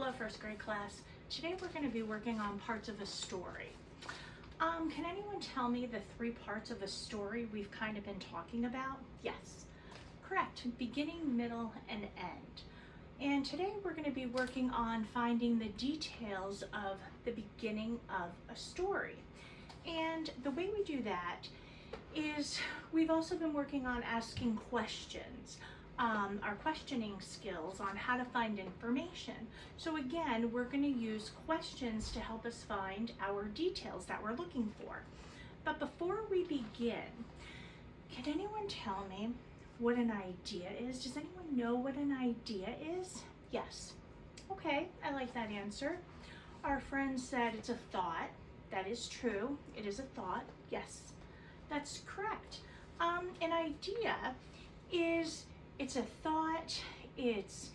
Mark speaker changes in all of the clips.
Speaker 1: Hello, first grade class. Today we're going to be working on parts of a story. Can anyone tell me the three parts of a story we've kind of been talking about? Yes, correct. Beginning, middle, and end. And today we're going to be working on finding the details of the beginning of a story. And the way we do that is we've also been working on asking questions. Our questioning skills on how to find information. So again, we're going to use questions to help us find our details that we're looking for. But before we begin, can anyone tell me what an idea is? Does anyone know what an idea is? Yes. Okay, I like that answer. Our friend said it's a thought. That is true. It is a thought. Yes, that's correct. An idea is it's a thought, it's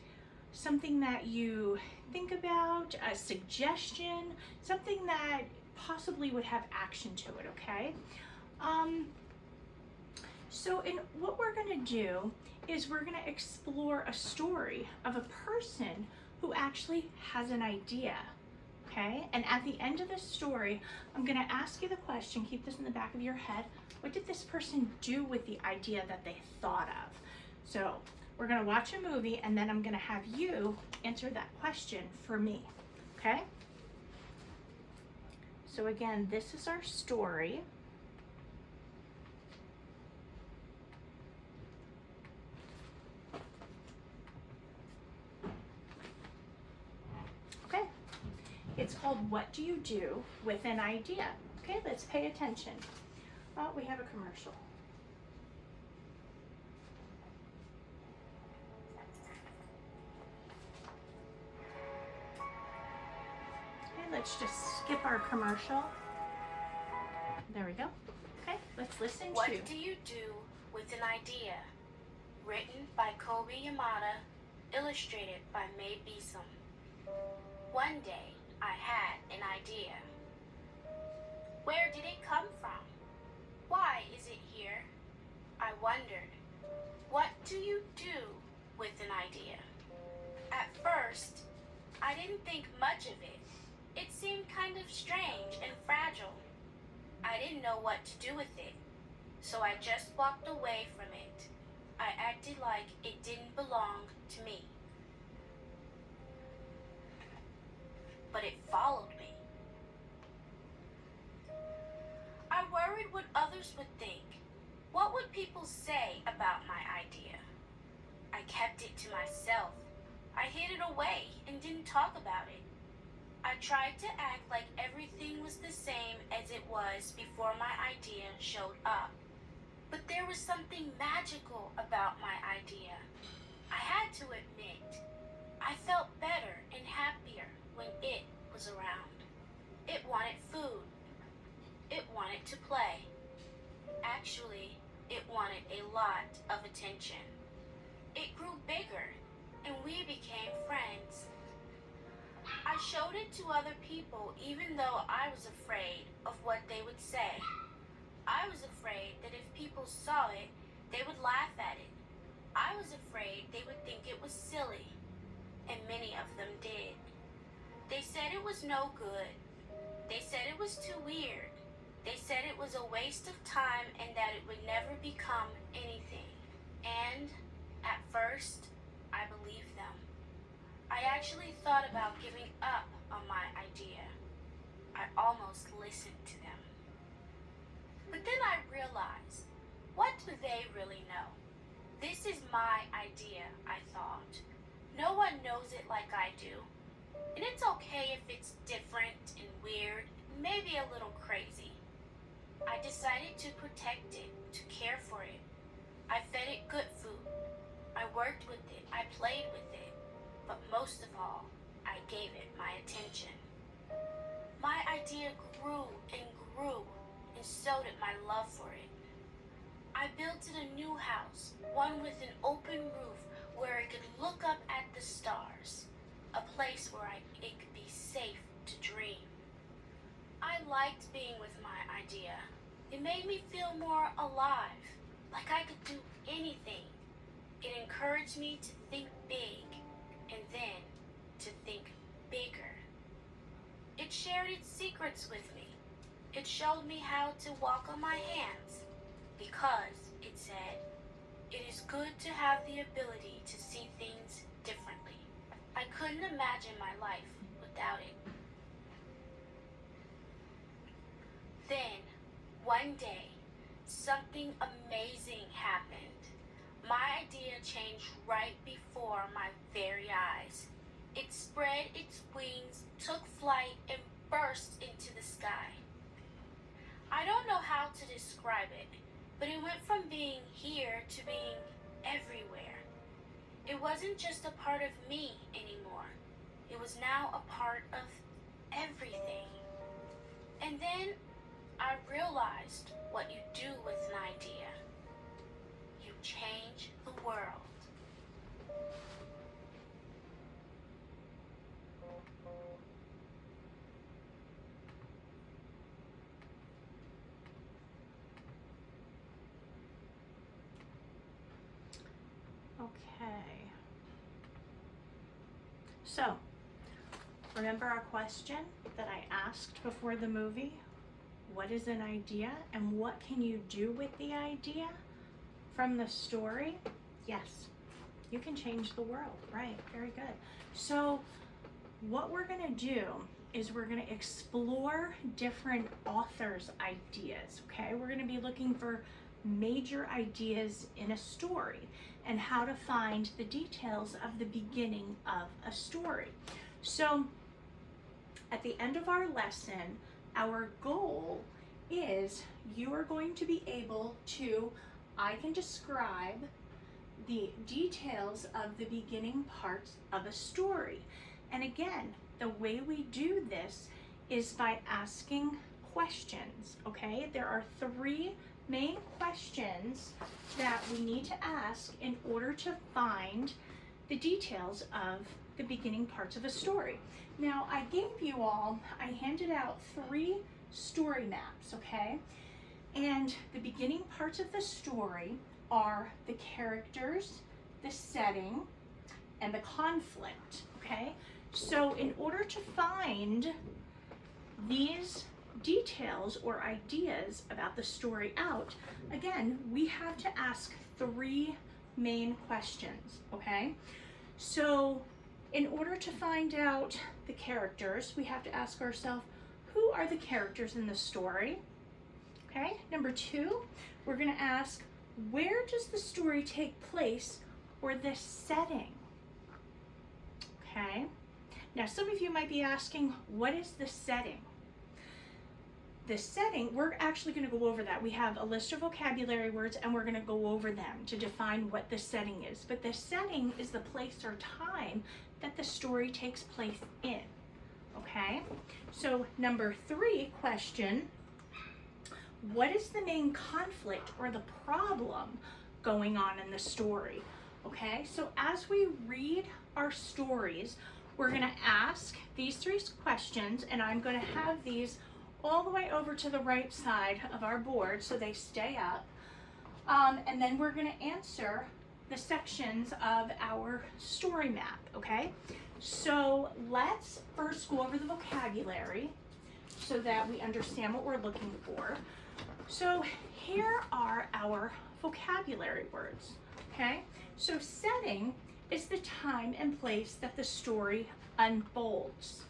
Speaker 1: something that you think about, a suggestion, something that possibly would have action to it, okay? So what we're gonna do is we're gonna explore a story of a person who actually has an idea, okay? And at the end of the story, I'm gonna ask you the question, keep this in the back of your head, what did this person do with the idea that they thought of? So we're gonna watch a movie and then I'm gonna have you answer that question for me, okay? So again, this is our story. Okay, it's called What Do You Do with an Idea? Okay, let's pay attention. Oh, we have a commercial. Let's just skip our commercial. There we go. Okay, let's listen to.
Speaker 2: What do you do with an idea? Written by Kobe Yamada, illustrated by Mae Beeson. One day, I had an idea. Where did it come from? Why is it here? I wondered. What do you do with an idea? At first, I didn't think much of it. It seemed kind of strange and fragile. I didn't know what to do with it, so I just walked away from it. I acted like it didn't belong to me. But it followed me. I worried what others would think. What would people say about my idea? I kept it to myself. I hid it away and didn't talk about it. I tried to act like everything was the same as it was before my idea showed up. But there was something magical about my idea. I had to admit, I felt better and happier when it was around. It wanted food. It wanted to play. Actually, it wanted a lot of attention. It grew bigger, and we became friends. I showed it to other people even though I was afraid of what they would say. I was afraid that if people saw it, they would laugh at it. I was afraid they would think it was silly, and many of them did. They said it was no good. They said it was too weird. They said it was a waste of time and that it would never become anything. And at first, I believed them. I actually thought about giving up on my idea. I almost listened to them. But then I realized, what do they really know? This is my idea, I thought. No one knows it like I do. And it's okay if it's different and weird, maybe a little crazy. I decided to protect it, to care for it. I fed it good food. I worked with it. I played with it. But most of all, I gave it my attention. My idea grew and grew, and so did my love for it. I built it a new house, one with an open roof where it could look up at the stars, a place where it could be safe to dream. I liked being with my idea. It made me feel more alive, like I could do anything. It encouraged me to think big and then to think bigger. It shared its secrets with me. It showed me how to walk on my hands because, it said, it is good to have the ability to see things differently. I couldn't imagine my life without it. Then, one day, something amazing happened. My idea changed right before my very eyes. It spread its wings, took flight, and burst into the sky. I don't know how to describe it, but it went from being here to being everywhere. It wasn't just a part of me anymore. It was now a part of everything. And then I realized what you do with an idea. You change the world.
Speaker 1: Okay. So, remember our question that I asked before the movie? What is an idea and what can you do with the idea from the story? Yes, you can change the world, right? Very good. So, what we're going to do is we're going to explore different authors' ideas, okay? We're going to be looking for major ideas in a story and how to find the details of the beginning of a story. So, at the end of our lesson, our goal is you are going to be able to, I can describe the details of the beginning parts of a story. And again, the way we do this is by asking questions, okay? There are 3 main questions that we need to ask in order to find the details of the beginning parts of a story. Now, I handed out 3 story maps, okay? And the beginning parts of the story are the characters, the setting, and the conflict, okay? So in order to find these details or ideas about the story out, again, we have to ask 3 main questions, okay? So in order to find out the characters, we have to ask ourselves, who are the characters in the story? Okay, number 2, we're gonna ask, where does the story take place or the setting? Okay, now some of you might be asking, what is the setting? The setting, we're actually going to go over that. We have a list of vocabulary words and we're going to go over them to define what the setting is. But the setting is the place or time that the story takes place in. Okay? So number 3 question, what is the main conflict or the problem going on in the story? Okay? So as we read our stories, we're going to ask these 3 questions, and I'm going to have these all the way over to the right side of our board so they stay up. And then we're going to answer the sections of our story map, okay? So let's first go over the vocabulary so that we understand what we're looking for. So here are our vocabulary words, okay? So setting is the time and place that the story unfolds.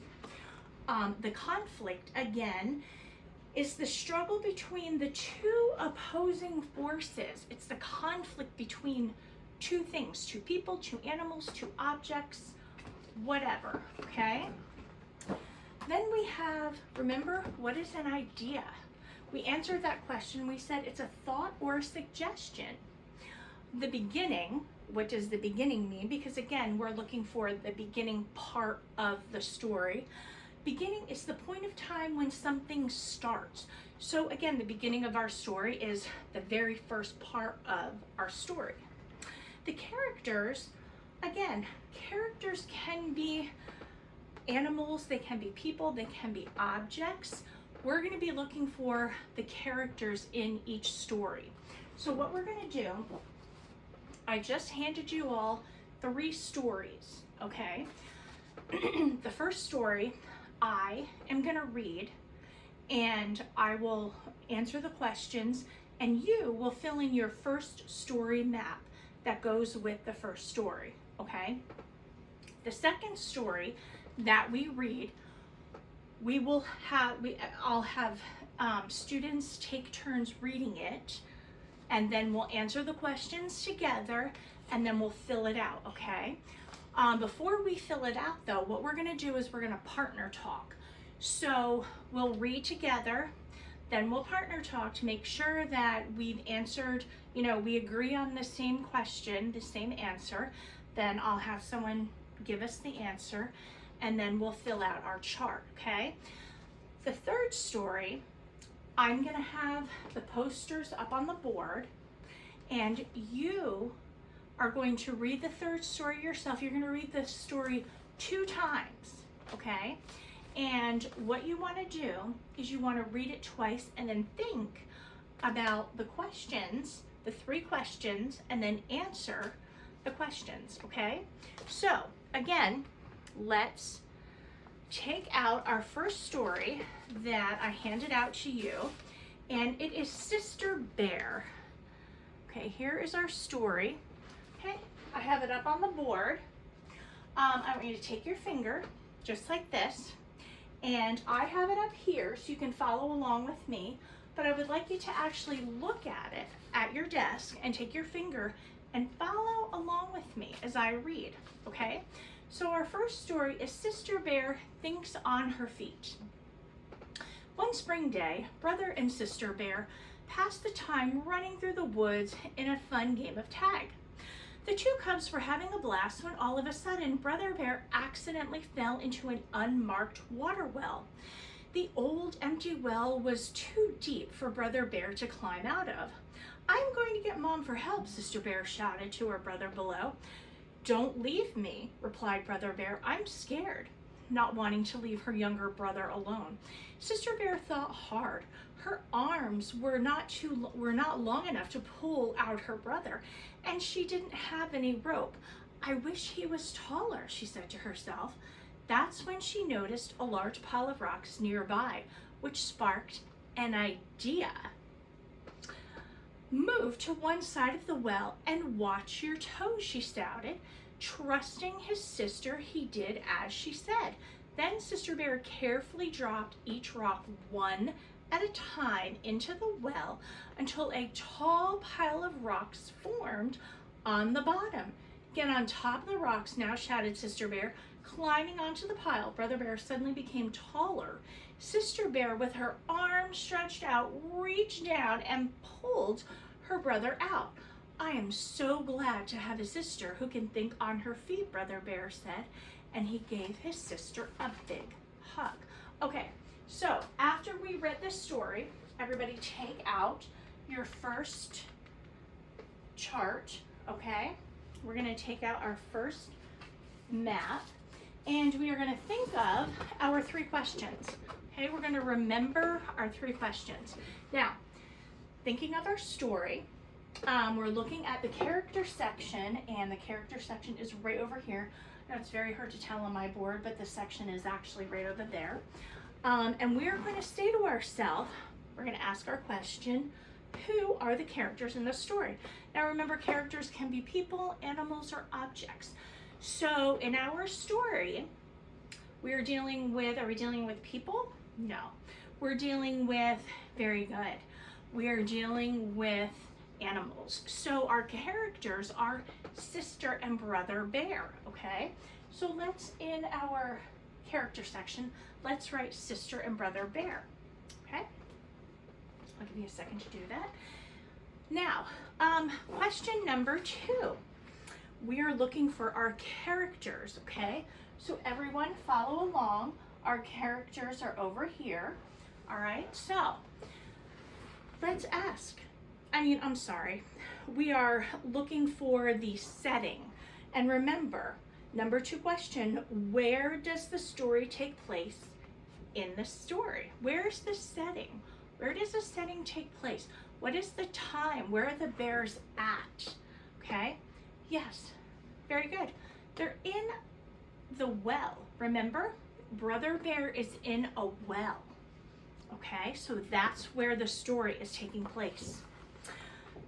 Speaker 1: The conflict, again, is the struggle between the 2 opposing forces. It's the conflict between 2 things, 2 people, 2 animals, 2 objects, whatever, okay? Then we have, remember, what is an idea? We answered that question. We said it's a thought or a suggestion. The beginning, what does the beginning mean? Because again, we're looking for the beginning part of the story. Beginning is the point of time when something starts. So again, the beginning of our story is the very first part of our story. The characters, again, characters can be animals, they can be people, they can be objects. We're going to be looking for the characters in each story. So what we're going to do, I just handed you all 3 stories, okay? the first story I am going to read, and I will answer the questions, and you will fill in your first story map that goes with the first story, okay? The second story that we read, I'll have students take turns reading it, and then we'll answer the questions together, and then we'll fill it out, okay? Before we fill it out though, what we're gonna do is we're gonna partner talk. So we'll read together, then we'll partner talk to make sure that we've answered, we agree on the same question, the same answer. Then I'll have someone give us the answer, and then we'll fill out our chart, okay? The third story, I'm gonna have the posters up on the board, and you are going to read the third story yourself. You're gonna read the story 2 times, okay? And what you wanna do is you wanna read it twice and then think about the questions, the 3 questions, and then answer the questions, okay? So again, let's take out our first story that I handed out to you, and it is Sister Bear. Okay, here is our story. Okay, I have it up on the board. I want you to take your finger, just like this, and I have it up here so you can follow along with me, but I would like you to actually look at it at your desk and take your finger and follow along with me as I read, okay? So our first story is Sister Bear Thinks on Her Feet. One spring day, Brother and Sister Bear passed the time running through the woods in a fun game of tag. The 2 cubs were having a blast when all of a sudden Brother Bear accidentally fell into an unmarked water well. The old empty well was too deep for Brother Bear to climb out of. "I'm going to get Mom for help," Sister Bear shouted to her brother below. "Don't leave me," replied Brother Bear. "I'm scared," not wanting to leave her younger brother alone. Sister Bear thought hard. Her arms were not long enough to pull out her brother, and she didn't have any rope. "I wish he was taller," she said to herself. That's when she noticed a large pile of rocks nearby, which sparked an idea. "Move to one side of the well and watch your toes," she shouted. Trusting his sister, he did as she said. Then Sister Bear carefully dropped each rock one at a time into the well until a tall pile of rocks formed on the bottom. "Get on top of the rocks now," shouted Sister Bear. Climbing onto the pile, Brother Bear suddenly became taller. Sister Bear, with her arms stretched out, reached down and pulled her brother out. "I am so glad to have a sister who can think on her feet," Brother Bear said, and he gave his sister a big hug. Okay, so after we read this story, everybody take out your first chart, okay? We're gonna take out our first map, and we are gonna think of our 3 questions, okay? We're gonna remember our 3 questions. Now, thinking of our story, we're looking at the character section, and the character section is right over here. Now, it's very hard to tell on my board, but the section is actually right over there. And we're going to say to ourselves, we're going to ask our question, who are the characters in the story? Now remember, characters can be people, animals, or objects. So in our story, are we dealing with people? No. We're dealing with, very good, we are dealing with animals. So our characters are Sister and Brother Bear, okay? So let's, in our character section, let's write Sister and Brother Bear, okay? I'll give you a second to do that. Now, question number 2. We are looking for our characters, okay? So everyone follow along. Our characters are over here, all right? So let's ask. We are looking for the setting. And remember, number 2 question, where does the story take place in the story? Where's the setting? Where does the setting take place? What is the time? Where are the bears at? Okay, yes, very good. They're in the well. Remember, Brother Bear is in a well. Okay, so that's where the story is taking place.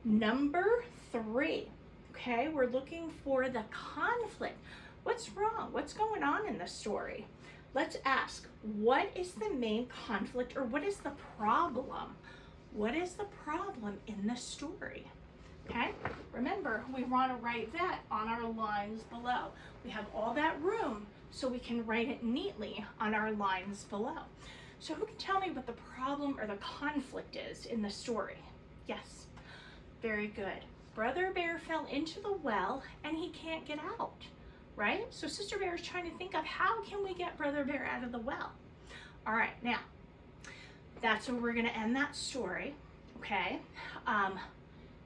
Speaker 1: Number 3, okay, we're looking for the conflict. What's wrong? What's going on in the story? Let's ask, what is the main conflict, or what is the problem? What is the problem in the story? Okay, remember, we want to write that on our lines below. We have all that room so we can write it neatly on our lines below. So who can tell me what the problem or the conflict is in the story? Yes, very good. Brother Bear fell into the well and he can't get out, right? So Sister Bear is trying to think of, how can we get Brother Bear out of the well? All right, now, that's where we're going to end that story, okay?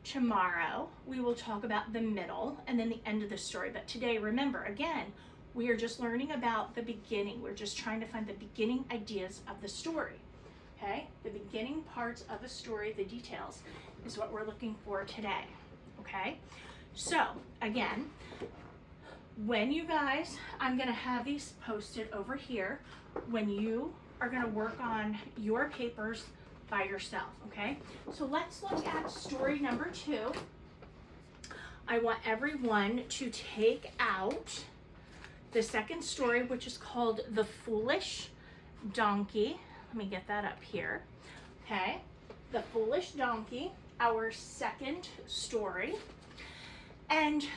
Speaker 1: Tomorrow, we will talk about the middle and then the end of the story. But today, remember, again, we are just learning about the beginning. We're just trying to find the beginning ideas of the story, okay? The beginning parts of a story, the details, is what we're looking for today, okay? So, again, when you guys, I'm going to have these posted over here when you are going to work on your papers by yourself, okay? So let's look at story number 2. I want everyone to take out the second story, which is called The Foolish Donkey. Let me get that up here, okay? The Foolish Donkey, our second story. And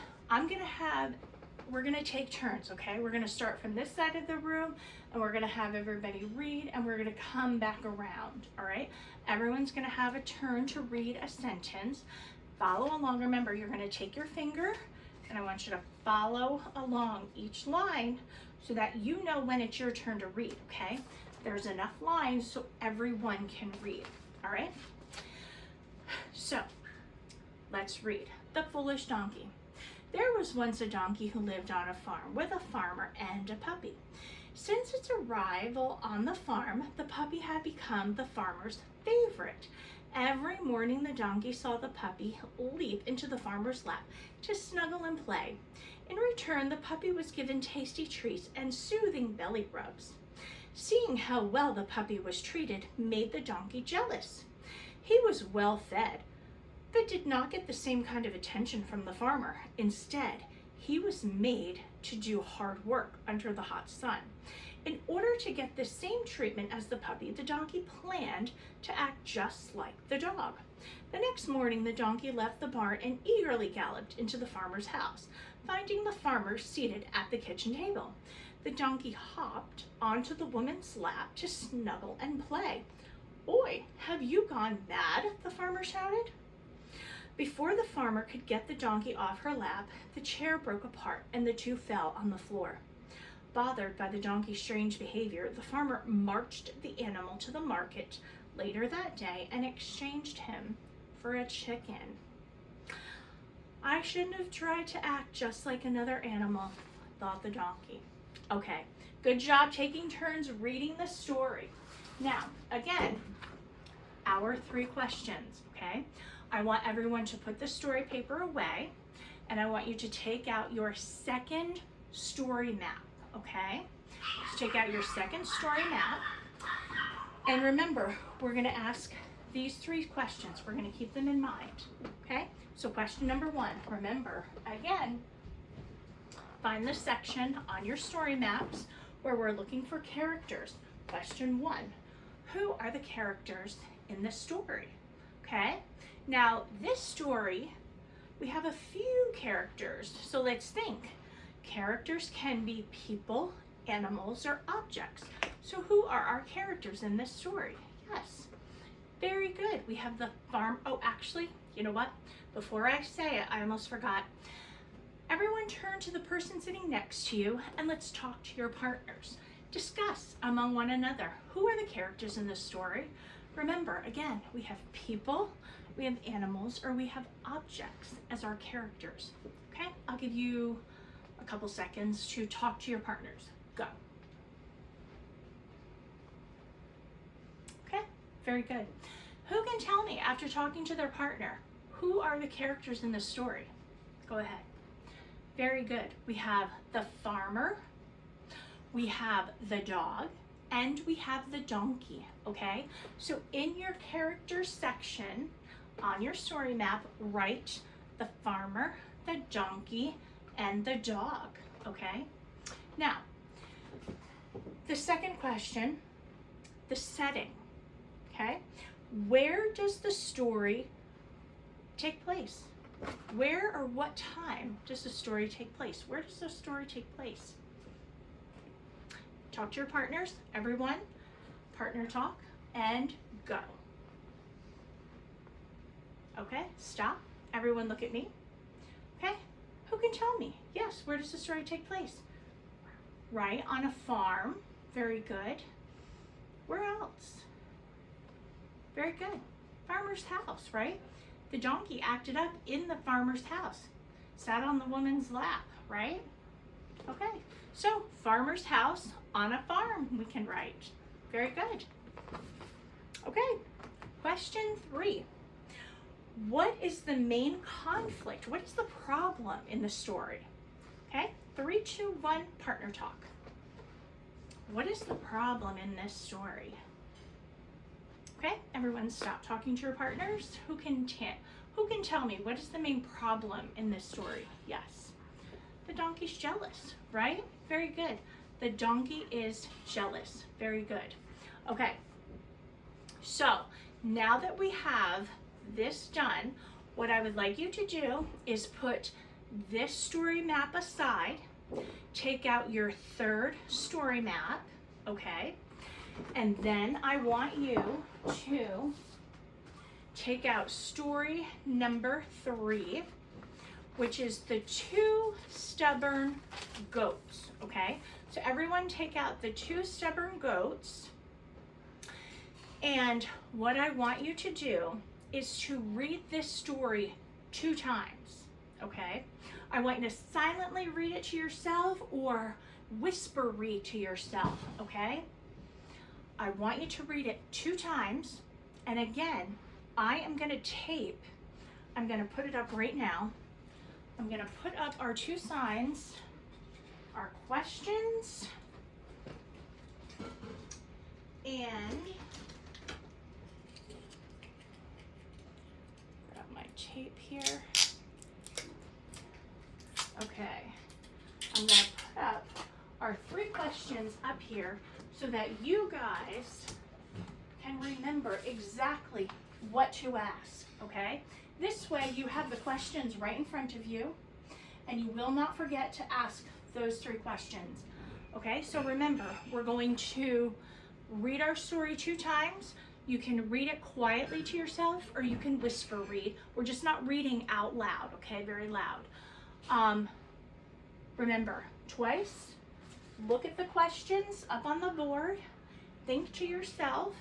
Speaker 1: we're gonna take turns, okay? We're gonna start from this side of the room and we're gonna have everybody read and we're gonna come back around, all right? Everyone's gonna have a turn to read a sentence. Follow along. Remember, you're gonna take your finger and I want you to follow along each line so that you know when it's your turn to read, okay? There's enough lines so everyone can read, all right? So, let's read. The Foolish Donkey. There was once a donkey who lived on a farm with a farmer and a puppy. Since its arrival on the farm, the puppy had become the farmer's favorite. Every morning, the donkey saw the puppy leap into the farmer's lap to snuggle and play. In return, the puppy was given tasty treats and soothing belly rubs. Seeing how well the puppy was treated made the donkey jealous. He was well fed, but did not get the same kind of attention from the farmer. Instead, he was made to do hard work under the hot sun. In order to get the same treatment as the puppy, the donkey planned to act just like the dog. The next morning, the donkey left the barn and eagerly galloped into the farmer's house, finding the farmer seated at the kitchen table. The donkey hopped onto the woman's lap to snuggle and play. "Boy, have you gone mad?" the farmer shouted. Before the farmer could get the donkey off her lap, the chair broke apart and the two fell on the floor. Bothered by the donkey's strange behavior, the farmer marched the animal to the market later that day and exchanged him for a chicken. "I shouldn't have tried to act just like another animal," thought the donkey. Okay, good job taking turns reading the story. Now, again, our 3 questions, okay? I want everyone to put the story paper away, and I want you to take out your second story map, okay? So take out your second story map, and remember, we're gonna ask these 3 questions. We're gonna keep them in mind, okay? So question number 1, remember, again, find the section on your story maps where we're looking for characters. Question 1, who are the characters in this story, okay? Now, this story, we have a few characters, so let's think. Characters can be people, animals, or objects. So who are our characters in this story? Yes, very good. We have the farm. Oh, actually, you know what? Before I say it, I almost forgot. Everyone turn to the person sitting next to you and let's talk to your partners. Discuss among one another. Who are the characters in this story? Remember, again, we have people, we have animals, or we have objects as our characters. Okay, I'll give you a couple seconds to talk to your partners. Go. Okay, very good. Who can tell me, after talking to their partner, who are the characters in this story? Go ahead. Very good. We have the farmer, we have the dog, and we have the donkey, okay? So in your character section on your story map, write the farmer, the donkey, and the dog, okay? Now, the second question, the setting, okay? Where does the story take place? Where or what time does the story take place? Where does the story take place? Talk to your partners, everyone, partner talk, and go. Okay, stop. Everyone look at me. Okay, who can tell me? Yes, where does the story take place? Right, on a farm. Very good. Where else? Very good. Farmer's house, right? The donkey acted up in the farmer's house. Sat on the woman's lap, right? Okay, so farmer's house on a farm we can write. Very good. Okay, question 3. What is the main conflict? What is the problem in the story? Okay, 3, 2, 1, partner talk. What is the problem in this story? Okay, everyone stop talking to your partners. Who can tell me what is the main problem in this story? Yes. The donkey's jealous, right? Very good. The donkey is jealous. Very good. Okay. So, now that we have this done, what I would like you to do is put this story map aside, take out your third story map, okay? And then I want you to take out story number 3, which is the 2 stubborn goats, okay? So everyone take out the 2 stubborn goats. And what I want you to do is to read this story 2 times, okay? I want you to silently read it to yourself or whisper read to yourself, okay? I want you to read it 2 times. And again, I am gonna tape, I'm gonna put it up right now. I'm gonna put up our 2 signs, our questions, and grab my tape here. Okay, I'm gonna put up our 3 questions up here so that you guys can remember exactly what to ask, okay? This way you have the questions right in front of you and you will not forget to ask those 3 questions, okay? So remember, we're going to read our story 2 times. You can read it quietly to yourself or you can whisper read. We're just not reading out loud, okay? Very loud. Remember, twice, look at the questions up on the board, think to yourself,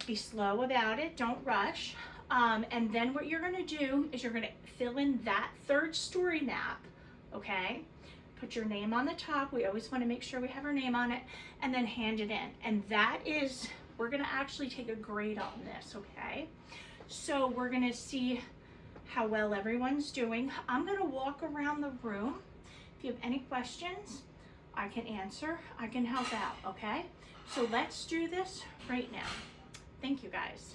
Speaker 1: be slow about it, don't rush. And then what you're gonna do is you're gonna fill in that 3rd story map, okay? Put your name on the top. We always wanna make sure we have our name on it, and then hand it in. And that is, we're gonna actually take a grade on this, okay? So we're gonna see how well everyone's doing. I'm gonna walk around the room. If you have any questions, I can answer, I can help out, okay? So let's do this right now. Thank you guys.